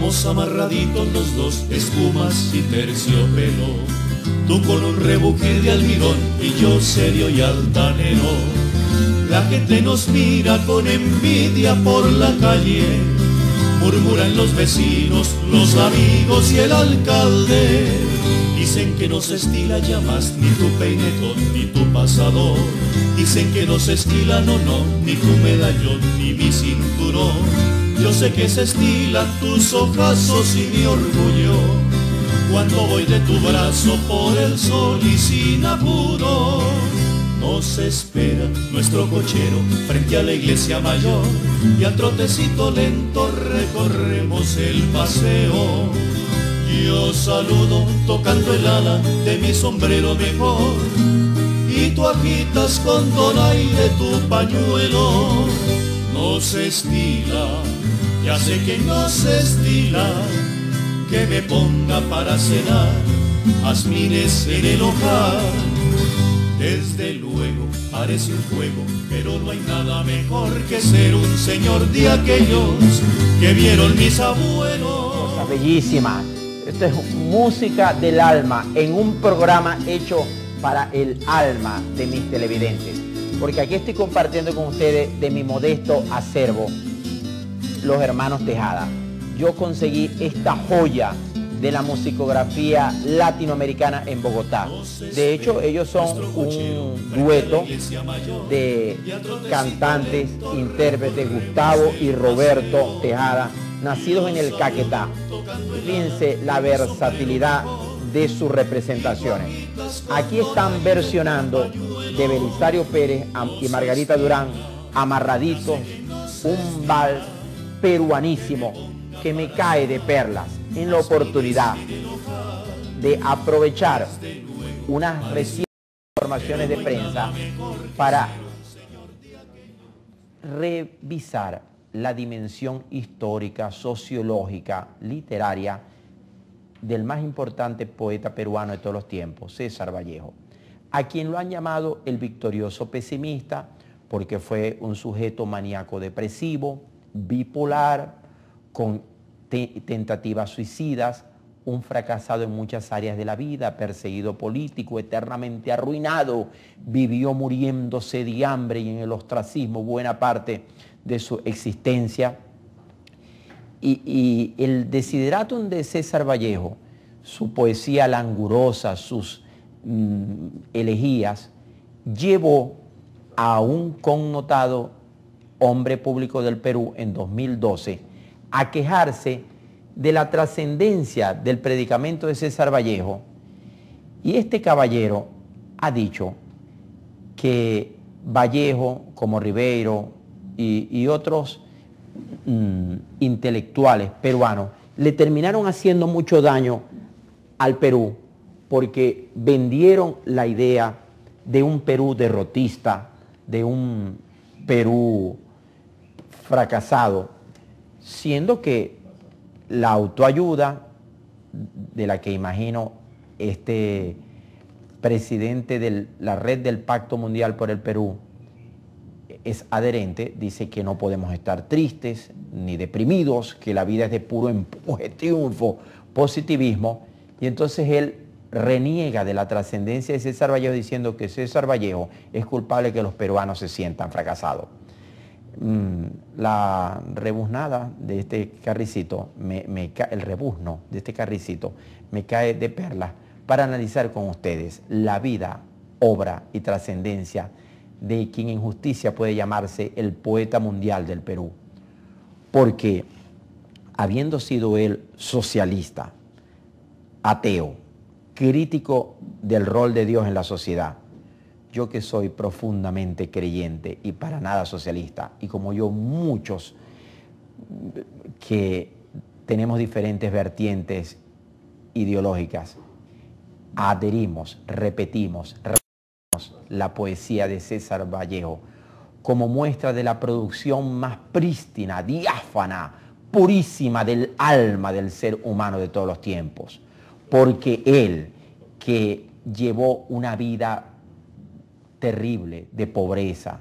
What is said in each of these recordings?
Vamos amarraditos los dos, espumas y terciopelo, tú con un rebuje de almidón y yo serio y altanero. La gente nos mira con envidia por la calle, murmuran los vecinos, los amigos y el alcalde. Dicen que no se estila ya más ni tu peinetón ni tu pasador. Dicen que no se estila, no, ni tu medallón ni mi cinturón. Yo sé que se estilan tus ojazos y mi orgullo cuando voy de tu brazo por el sol y sin apuro. Nos espera nuestro cochero frente a la iglesia mayor y al trotecito lento recorremos el paseo. Yo saludo tocando el ala de mi sombrero mejor y tú agitas con donaire tu pañuelo. No se estila, ya sé que no se estila, que me ponga para cenar jazmines en el ojal. Desde luego parece un juego, pero no hay nada mejor que ser un señor de aquellos que vieron mis abuelos. Cosa bellísima. Esto es música del alma en un programa hecho para el alma de mis televidentes. Porque aquí estoy compartiendo con ustedes de mi modesto acervo, los hermanos Tejada. Yo conseguí esta joya de la musicografía latinoamericana en Bogotá. De hecho, ellos son un dueto de cantantes, intérpretes, Gustavo y Roberto Tejada, nacidos en el Caquetá. Fíjense la versatilidad de sus representaciones. Aquí están versionando de Belisario Pérez y Margarita Durán, Amarraditos, un vals peruanísimo que me cae de perlas en la oportunidad de aprovechar unas recientes informaciones de prensa para revisar la dimensión histórica, sociológica, literaria del más importante poeta peruano de todos los tiempos, César Vallejo, a quien lo han llamado el victorioso pesimista porque fue un sujeto maníaco depresivo, bipolar, con tentativas suicidas, un fracasado en muchas áreas de la vida, perseguido político, eternamente arruinado, vivió muriéndose de hambre y en el ostracismo buena parte de su existencia. Y el desideratum de César Vallejo, su poesía langurosa, sus elegías, llevó a un connotado hombre público del Perú en 2012 a quejarse de la trascendencia del predicamento de César Vallejo. Y este caballero ha dicho que Vallejo, como Ribeiro y otros intelectuales peruanos, le terminaron haciendo mucho daño al Perú porque vendieron la idea de un Perú derrotista, de un Perú fracasado, siendo que la autoayuda de la que imagino este presidente de la red del Pacto Mundial por el Perú es adherente, dice que no podemos estar tristes ni deprimidos, que la vida es de puro empuje, triunfo, positivismo, y entonces él reniega de la trascendencia de César Vallejo diciendo que César Vallejo es culpable de que los peruanos se sientan fracasados. La rebuznada de este carricito, el rebuzno de este carricito me cae de perlas para analizar con ustedes la vida, obra y trascendencia de quien en justicia puede llamarse el poeta mundial del Perú. Porque habiendo sido él socialista, ateo, crítico del rol de Dios en la sociedad, yo que soy profundamente creyente y para nada socialista, y como yo muchos que tenemos diferentes vertientes ideológicas, adherimos, repetimos la poesía de César Vallejo como muestra de la producción más prístina, diáfana, purísima del alma del ser humano de todos los tiempos. Porque él, que llevó una vida terrible de pobreza,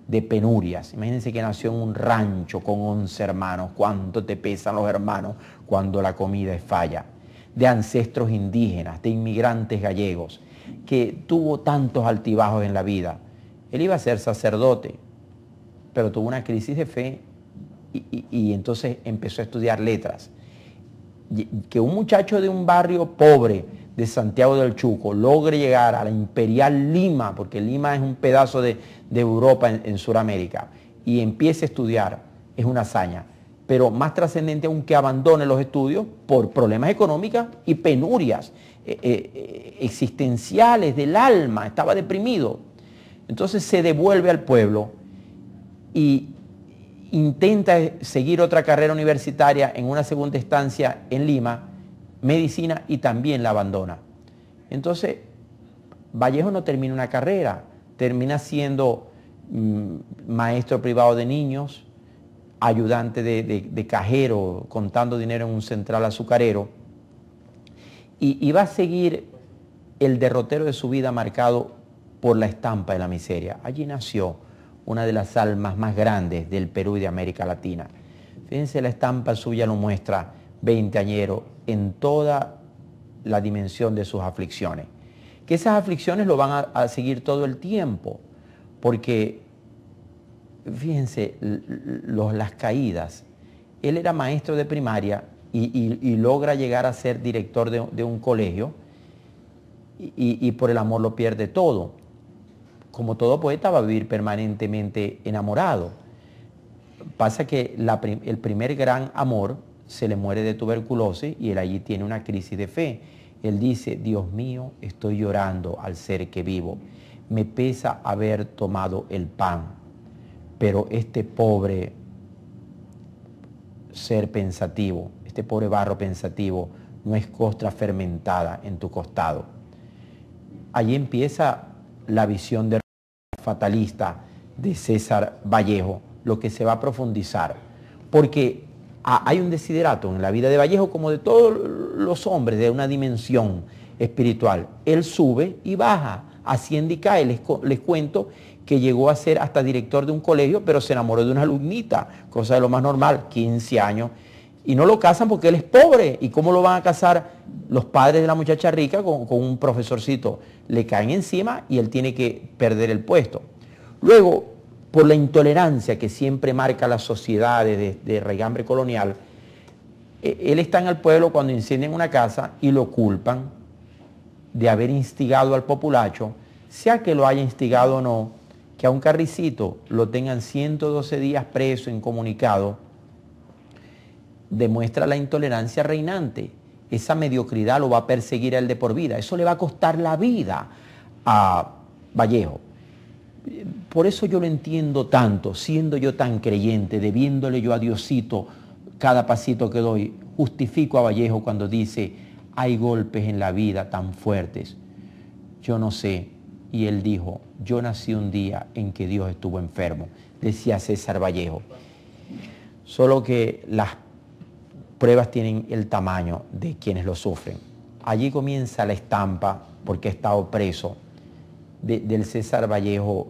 de penurias. Imagínense que nació en un rancho con 11 hermanos. ¿Cuánto te pesan los hermanos cuando la comida es falla? De ancestros indígenas, de inmigrantes gallegos, que tuvo tantos altibajos en la vida. Él iba a ser sacerdote, pero tuvo una crisis de fe y entonces empezó a estudiar letras. Que un muchacho de un barrio pobre de Santiago del Chuco logre llegar a la Imperial Lima, porque Lima es un pedazo de Europa en Sudamérica, y empiece a estudiar, es una hazaña. Pero más trascendente aún que abandone los estudios por problemas económicos y penurias existenciales del alma, estaba deprimido. Entonces se devuelve al pueblo y intenta seguir otra carrera universitaria en una segunda instancia en Lima, medicina, y también la abandona. Entonces, Vallejo no termina una carrera, termina siendo maestro privado de niños, ayudante de cajero, contando dinero en un central azucarero, y va a seguir el derrotero de su vida marcado por la estampa de la miseria. Allí nació una de las almas más grandes del Perú y de América Latina. Fíjense, la estampa suya lo muestra veinteañero en toda la dimensión de sus aflicciones. Que esas aflicciones lo van a seguir todo el tiempo, porque fíjense, las caídas. Él era maestro de primaria y logra llegar a ser director de un colegio y por el amor lo pierde todo. Como todo poeta va a vivir permanentemente enamorado. Pasa que el primer gran amor se le muere de tuberculosis y él allí tiene una crisis de fe. Él dice: Dios mío, estoy llorando al ser que vivo. Me pesa haber tomado el pan, pero este pobre ser pensativo, este pobre barro pensativo, no es costra fermentada en tu costado. Allí empieza la visión de fatalista de César Vallejo, lo que se va a profundizar, porque hay un desiderato en la vida de Vallejo, como de todos los hombres de una dimensión espiritual. Él sube y baja, asciende y cae. Les cuento que llegó a ser hasta director de un colegio, pero se enamoró de una alumnita, cosa de lo más normal, 15 años, y no lo casan porque él es pobre. ¿Y cómo lo van a casar los padres de la muchacha rica con un profesorcito? Le caen encima y él tiene que perder el puesto. Luego, por la intolerancia que siempre marca las sociedades de raigambre colonial, él está en el pueblo cuando incendian una casa y lo culpan de haber instigado al populacho, sea que lo haya instigado o no, que a un carricito lo tengan 112 días preso, incomunicado, demuestra la intolerancia reinante. Esa mediocridad lo va a perseguir a él de por vida. Eso le va a costar la vida a Vallejo. Por eso yo lo entiendo tanto, siendo yo tan creyente, debiéndole yo a Diosito cada pasito que doy. Justifico a Vallejo cuando dice: hay golpes en la vida tan fuertes. Yo no sé. Y él dijo: yo nací un día en que Dios estuvo enfermo, decía César Vallejo. Solo que las pruebas tienen el tamaño de quienes lo sufren. Allí comienza la estampa, porque ha estado preso, del César Vallejo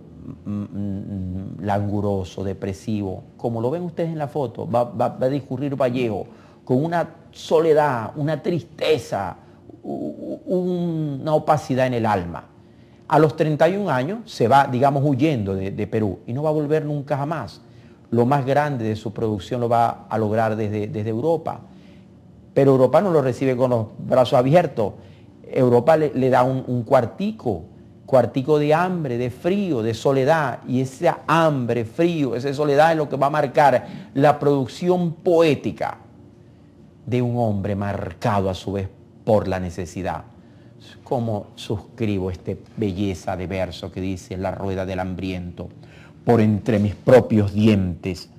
languroso, depresivo. Como lo ven ustedes en la foto, va a discurrir Vallejo con una soledad, una tristeza, una opacidad en el alma. A los 31 años se va, digamos, huyendo de Perú y no va a volver nunca jamás. Lo más grande de su producción lo va a lograr desde Europa. Pero Europa no lo recibe con los brazos abiertos. Europa le da un cuartico de hambre, de frío, de soledad. Y esa hambre, frío, esa soledad es lo que va a marcar la producción poética de un hombre marcado a su vez por la necesidad. Como suscribo esta belleza de verso que dice: la rueda del hambriento, por entre mis propios dientes,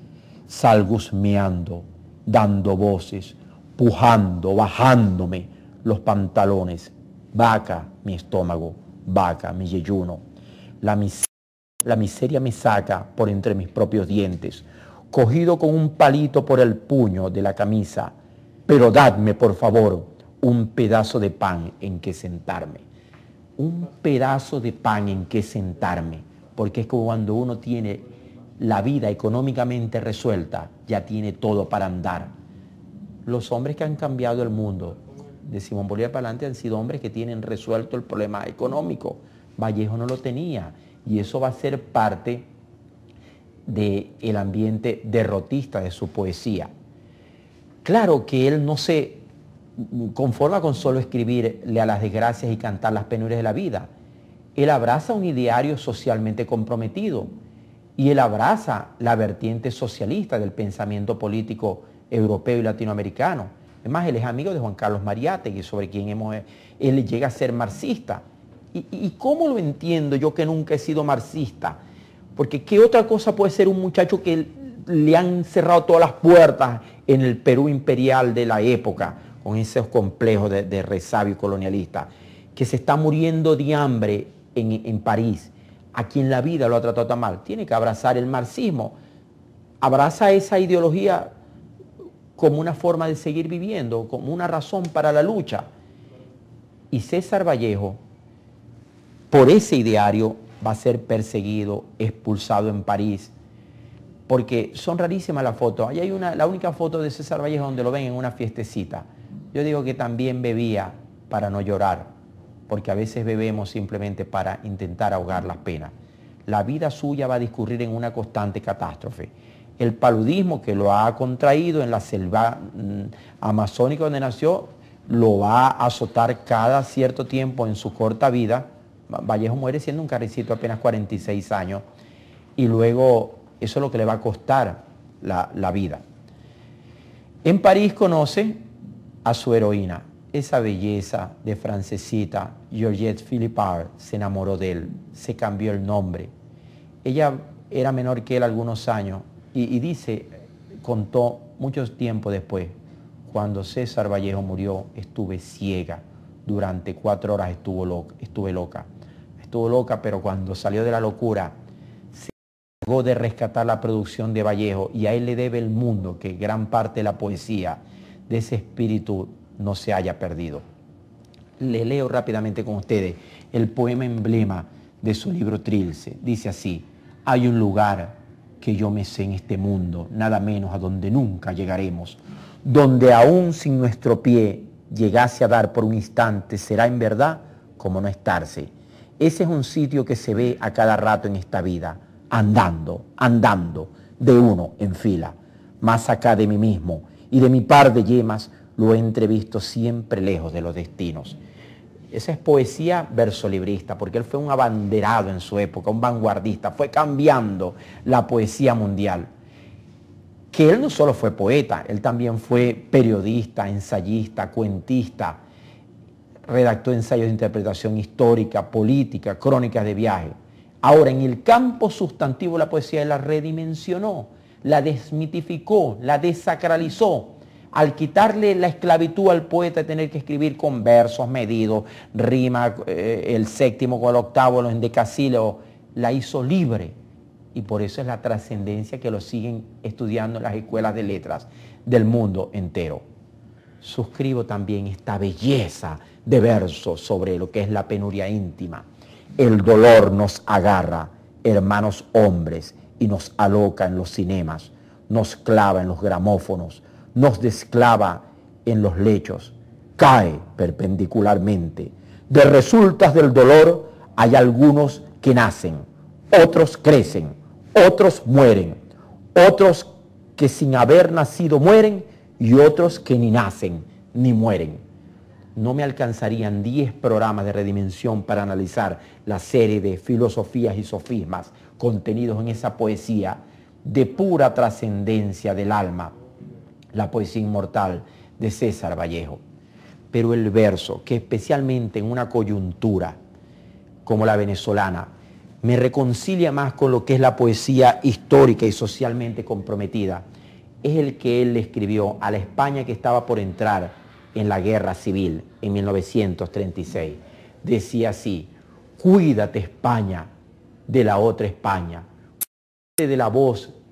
salgo husmeando, dando voces, pujando, bajándome los pantalones. Vaca mi estómago, vaca mi yeyuno. La miseria me saca por entre mis propios dientes, cogido con un palito por el puño de la camisa. Pero dadme, por favor, un pedazo de pan en que sentarme. Un pedazo de pan en que sentarme. Porque es como cuando uno tiene la vida económicamente resuelta, ya tiene todo para andar. Los hombres que han cambiado el mundo de Simón Bolívar para adelante han sido hombres que tienen resuelto el problema económico. Vallejo no lo tenía, y eso va a ser parte del ambiente derrotista de su poesía. Claro que él no se conforma con solo escribirle a las desgracias y cantar las penurias de la vida. Él abraza un ideario socialmente comprometido, y él abraza la vertiente socialista del pensamiento político europeo y latinoamericano. Es más, él es amigo de Juan Carlos Mariátegui, sobre quien él llega a ser marxista. ¿Y cómo lo entiendo yo, que nunca he sido marxista? Porque ¿qué otra cosa puede ser un muchacho que le han cerrado todas las puertas en el Perú imperial de la época, con esos complejos de resabio colonialista, que se está muriendo de hambre en París, a quien la vida lo ha tratado tan mal? Tiene que abrazar el marxismo, abraza esa ideología como una forma de seguir viviendo, como una razón para la lucha. Y César Vallejo, por ese ideario, va a ser perseguido, expulsado en París, porque son rarísimas las fotos. Ahí hay la única foto de César Vallejo donde lo ven en una fiestecita. Yo digo que también bebía para no llorar, porque a veces bebemos simplemente para intentar ahogar las penas. La vida suya va a discurrir en una constante catástrofe. El paludismo, que lo ha contraído en la selva amazónica donde nació, lo va a azotar cada cierto tiempo en su corta vida. Vallejo muere siendo un carricito apenas 46 años, y luego eso es lo que le va a costar la vida. En París conoce a su heroína, esa belleza de francesita, Georgette Philippard. Se enamoró de él, se cambió el nombre. Ella era menor que él algunos años, y dice, contó mucho tiempo después: cuando César Vallejo murió, estuve ciega, durante 4 horas estuve loca. Estuvo loca, pero cuando salió de la locura, se encargó de rescatar la producción de Vallejo, y a él le debe el mundo que gran parte de la poesía de ese espíritu no se haya perdido. Le leo rápidamente con ustedes el poema emblema de su libro Trilce. Dice así: hay un lugar que yo me sé en este mundo, nada menos a donde nunca llegaremos, donde aún sin nuestro pie llegase a dar por un instante, será en verdad como no estarse. Ese es un sitio que se ve a cada rato en esta vida, andando, andando, de uno en fila. Más acá de mí mismo y de mi par de yemas, lo he entrevisto siempre lejos de los destinos. Esa es poesía versolibrista, porque él fue un abanderado en su época, un vanguardista, fue cambiando la poesía mundial. Que él no solo fue poeta, él también fue periodista, ensayista, cuentista, redactó ensayos de interpretación histórica, política, crónicas de viaje. Ahora, en el campo sustantivo la poesía él la redimensionó, la desmitificó, la desacralizó, al quitarle la esclavitud al poeta de tener que escribir con versos medidos, rima el séptimo con el octavo, los endecasílabos, la hizo libre. Y por eso es la trascendencia que lo siguen estudiando en las escuelas de letras del mundo entero. Suscribo también esta belleza de versos sobre lo que es la penuria íntima. El dolor nos agarra, hermanos hombres, y nos aloca en los cinemas, nos clava en los gramófonos, nos desclava en los lechos, cae perpendicularmente. De resultas del dolor hay algunos que nacen, otros crecen, otros mueren, otros que sin haber nacido mueren, y otros que ni nacen ni mueren. No me alcanzarían 10 programas de redimensión para analizar la serie de filosofías y sofismas contenidos en esa poesía de pura trascendencia del alma, la poesía inmortal de César Vallejo. Pero el verso, que especialmente en una coyuntura como la venezolana, me reconcilia más con lo que es la poesía histórica y socialmente comprometida, es el que él le escribió a la España que estaba por entrar en la guerra civil en 1936. Decía así: cuídate, España, de la otra España, cuídate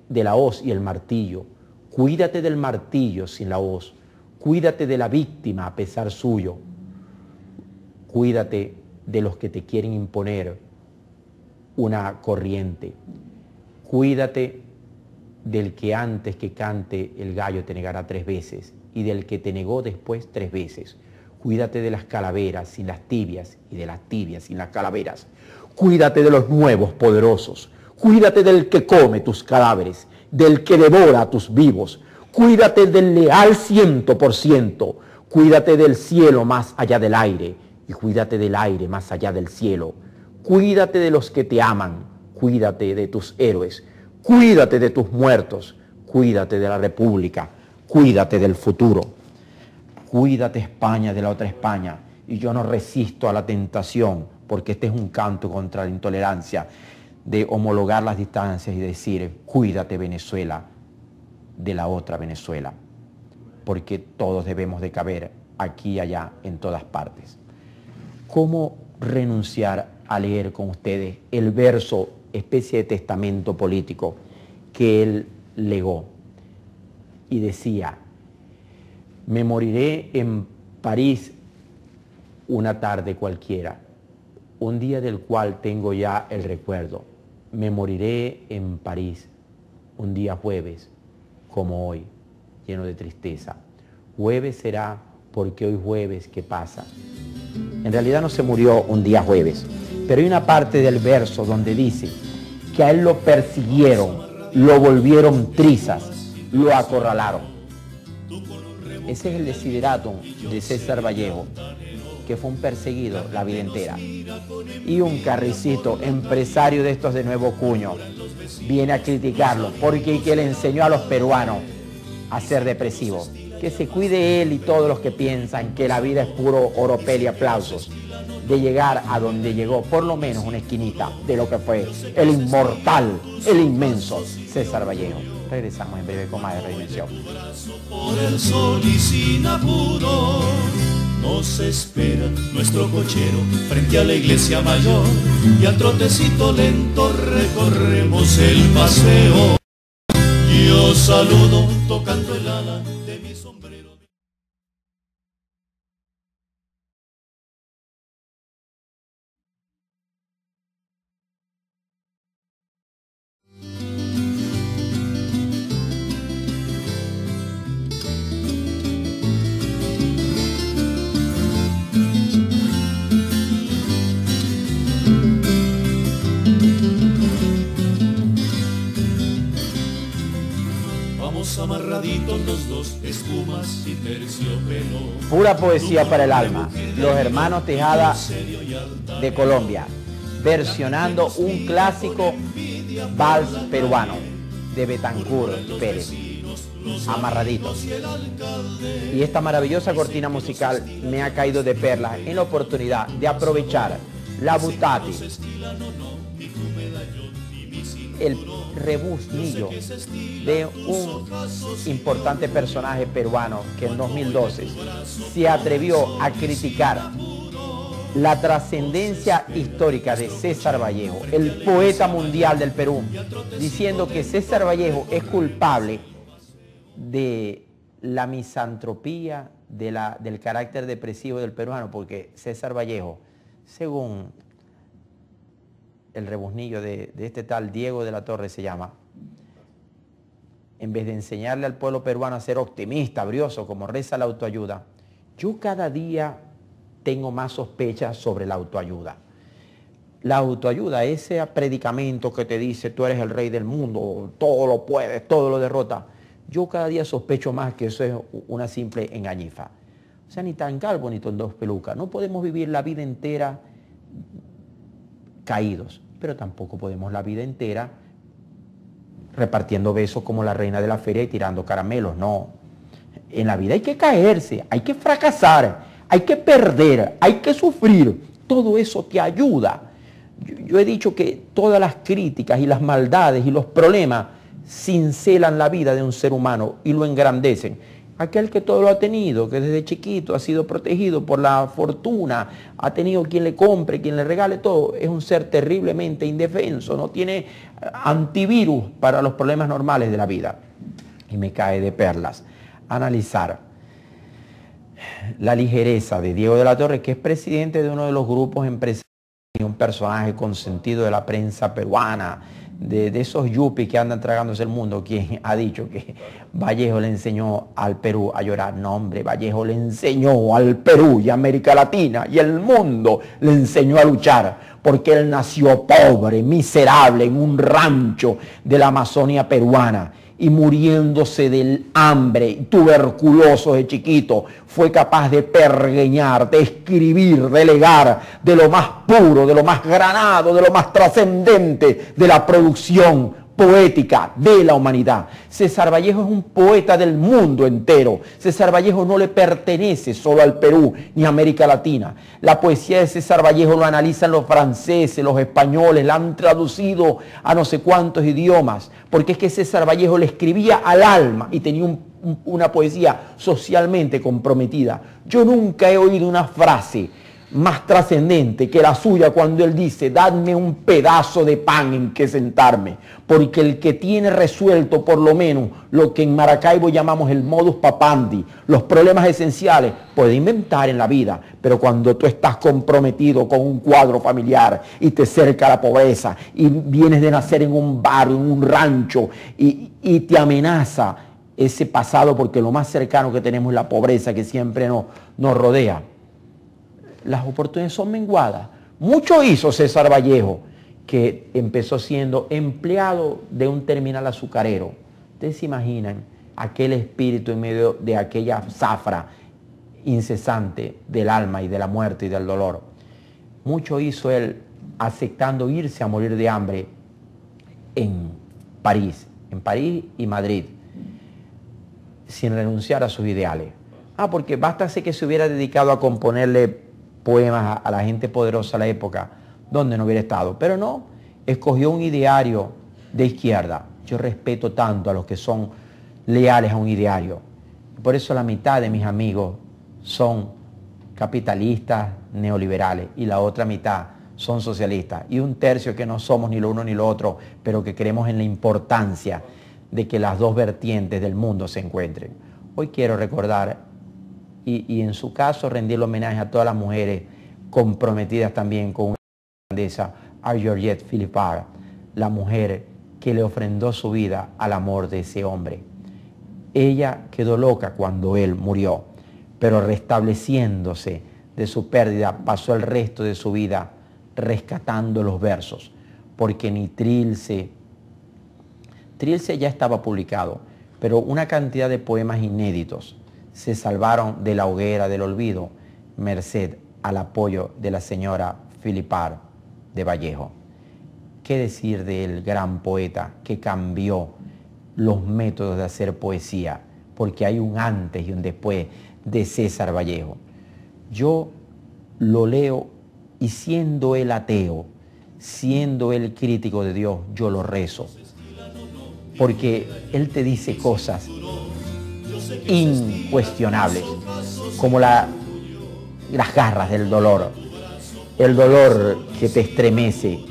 de la hoz y el martillo, cuídate del martillo sin la hoz, cuídate de la víctima a pesar suyo, cuídate de los que te quieren imponer una corriente, Cuídate del que antes que cante el gallo te negará 3 veces y del que te negó después 3 veces. Cuídate de las calaveras sin las tibias y de las tibias sin las calaveras. Cuídate de los nuevos poderosos. Cuídate del que come tus cadáveres, del que devora a tus vivos. Cuídate del leal 100%. Cuídate del cielo más allá del aire y cuídate del aire más allá del cielo. Cuídate de los que te aman. Cuídate de tus héroes. Cuídate de tus muertos. Cuídate de la República. Cuídate del futuro. Cuídate, España, de la otra España. Y yo no resisto a la tentación, porque este es un canto contra la intolerancia, de homologar las distancias y decir, cuídate, Venezuela, de la otra Venezuela. Porque todos debemos de caber aquí y allá, en todas partes. ¿Cómo renunciar a leer con ustedes el verso, especie de testamento político, que él legó? Y decía, me moriré en París una tarde cualquiera, un día del cual tengo ya el recuerdo. Me moriré en París un día jueves, como hoy, lleno de tristeza. Jueves será porque hoy jueves, ¿qué pasa? En realidad no se murió un día jueves, pero hay una parte del verso donde dice que a él lo persiguieron, lo volvieron trizas, lo acorralaron. Ese es el desideratum de César Vallejo, que fue un perseguido la vida entera. Y un carricito, empresario de estos de nuevo cuño, viene a criticarlo porque que le enseñó a los peruanos a ser depresivos. Que se cuide él y todos los que piensan que la vida es puro oropel y aplausos, de llegar a donde llegó, por lo menos una esquinita de lo que fue el inmortal, el inmenso César Vallejo. Regresamos en breve con más de Redimensión. Por el sol y sin apuro nos espera nuestro cochero frente a la iglesia mayor y al trotecito lento recorremos el paseo. Yo saludo tocando el ala de mi sombrero. Amarraditos los dos, espumas y terciopelo. Pura poesía para el alma. Los hermanos Tejada de Colombia, versionando un clásico vals peruano de Betancourt Pérez. Amarraditos. Y esta maravillosa cortina musical me ha caído de perlas en la oportunidad de aprovechar la Butati, el rebuznillo de un importante personaje peruano que en 2012 se atrevió a criticar la trascendencia histórica de César Vallejo, el poeta mundial del Perú, diciendo que César Vallejo es culpable de la misantropía, del carácter depresivo del peruano, porque César Vallejo, según el rebuznillo de este tal Diego de la Torre se llama, en vez de enseñarle al pueblo peruano a ser optimista, brioso, como reza la autoayuda, yo cada día tengo más sospechas sobre la autoayuda. La autoayuda, ese predicamento que te dice tú eres el rey del mundo, todo lo puedes, todo lo derrota, yo cada día sospecho más que eso es una simple engañifa. O sea, ni tan calvo ni tan dos pelucas. No podemos vivir la vida entera caídos, pero tampoco podemos la vida entera repartiendo besos como la reina de la feria y tirando caramelos. No, en la vida hay que caerse, hay que fracasar, hay que perder, hay que sufrir. Todo eso te ayuda. Yo he dicho que todas las críticas y las maldades y los problemas cincelan la vida de un ser humano y lo engrandecen. Aquel que todo lo ha tenido, que desde chiquito ha sido protegido por la fortuna, ha tenido quien le compre, quien le regale todo, es un ser terriblemente indefenso, no tiene antivirus para los problemas normales de la vida. Y me cae de perlas analizar la ligereza de Diego de la Torre, que es presidente de uno de los grupos empresarios y un personaje consentido de la prensa peruana, de esos yuppies que andan tragándose el mundo, quien ha dicho que Vallejo le enseñó al Perú a llorar. No, hombre, Vallejo le enseñó al Perú y América Latina y el mundo le enseñó a luchar, porque él nació pobre, miserable, en un rancho de la Amazonía peruana, y muriéndose del hambre, tuberculoso de chiquito, fue capaz de pergeñar, de escribir, de legar de lo más puro, de lo más granado, de lo más trascendente de la producción poética de la humanidad. César Vallejo es un poeta del mundo entero. César Vallejo no le pertenece solo al Perú ni a América Latina. La poesía de César Vallejo lo analizan los franceses, los españoles, la han traducido a no sé cuántos idiomas, porque es que César Vallejo le escribía al alma y tenía una poesía socialmente comprometida. Yo nunca he oído una frase más trascendente que la suya cuando él dice: dadme un pedazo de pan en que sentarme, porque el que tiene resuelto por lo menos lo que en Maracaibo llamamos el modus papandi, los problemas esenciales, puede inventar en la vida, pero cuando tú estás comprometido con un cuadro familiar y te cerca la pobreza y vienes de nacer en un barrio, en un rancho y te amenaza ese pasado, porque lo más cercano que tenemos es la pobreza que siempre nos rodea, las oportunidades son menguadas. Mucho hizo César Vallejo, que empezó siendo empleado de un terminal azucarero. Ustedes se imaginan aquel espíritu en medio de aquella zafra incesante del alma y de la muerte y del dolor. Mucho hizo él aceptando irse a morir de hambre en París y Madrid, sin renunciar a sus ideales. Porque bástase que se hubiera dedicado a componerle poemas a la gente poderosa de la época, donde no hubiera estado. Pero no, escogió un ideario de izquierda. Yo respeto tanto a los que son leales a un ideario. Por eso la mitad de mis amigos son capitalistas, neoliberales, y la otra mitad son socialistas. Y un tercio que no somos ni lo uno ni lo otro, pero que creemos en la importancia de que las dos vertientes del mundo se encuentren. Hoy quiero recordar y en su caso rendirle homenaje a todas las mujeres comprometidas también con una grandeza, a Georgette Philippard, la mujer que le ofrendó su vida al amor de ese hombre. Ella quedó loca cuando él murió, pero restableciéndose de su pérdida, pasó el resto de su vida rescatando los versos, porque ni Trilce ya estaba publicado, pero una cantidad de poemas inéditos se salvaron de la hoguera del olvido, merced al apoyo de la señora Philippard de Vallejo. ¿Qué decir del gran poeta que cambió los métodos de hacer poesía? Porque hay un antes y un después de César Vallejo. Yo lo leo y siendo él ateo, siendo él crítico de Dios, yo lo rezo. Porque él te dice cosas incuestionables, como las garras del dolor, el dolor que te estremece,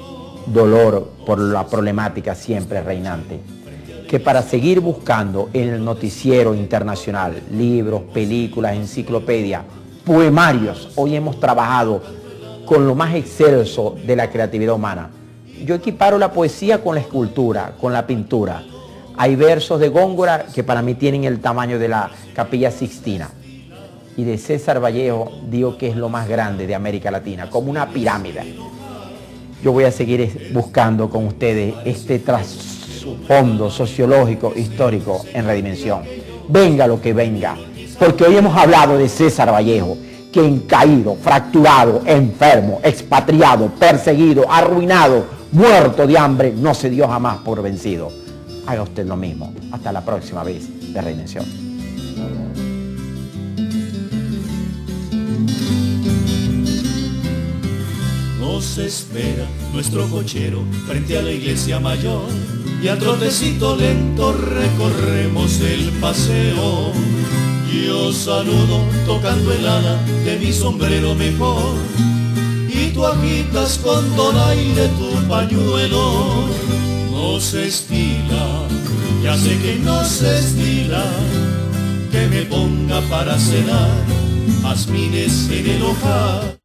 dolor por la problemática siempre reinante, que para seguir buscando en el noticiero internacional, libros, películas, enciclopedias, poemarios, hoy hemos trabajado con lo más excelso de la creatividad humana. Yo equiparo la poesía con la escultura, con la pintura. Hay versos de Góngora que para mí tienen el tamaño de la Capilla Sixtina. Y de César Vallejo digo que es lo más grande de América Latina, como una pirámide. Yo voy a seguir buscando con ustedes este trasfondo sociológico, histórico en Redimensión. Venga lo que venga, porque hoy hemos hablado de César Vallejo, quien caído, fracturado, enfermo, expatriado, perseguido, arruinado, muerto de hambre, no se dio jamás por vencido. Haga usted lo mismo. Hasta la próxima vez de Redimensión. Nos espera nuestro cochero frente a la iglesia mayor y a trotecito lento recorremos el paseo. Yo saludo tocando el ala de mi sombrero mejor y tú agitas con donaire tu pañuelo. Nos estila, ya sé que nos estila, que me ponga para cenar jazmines en el ojal.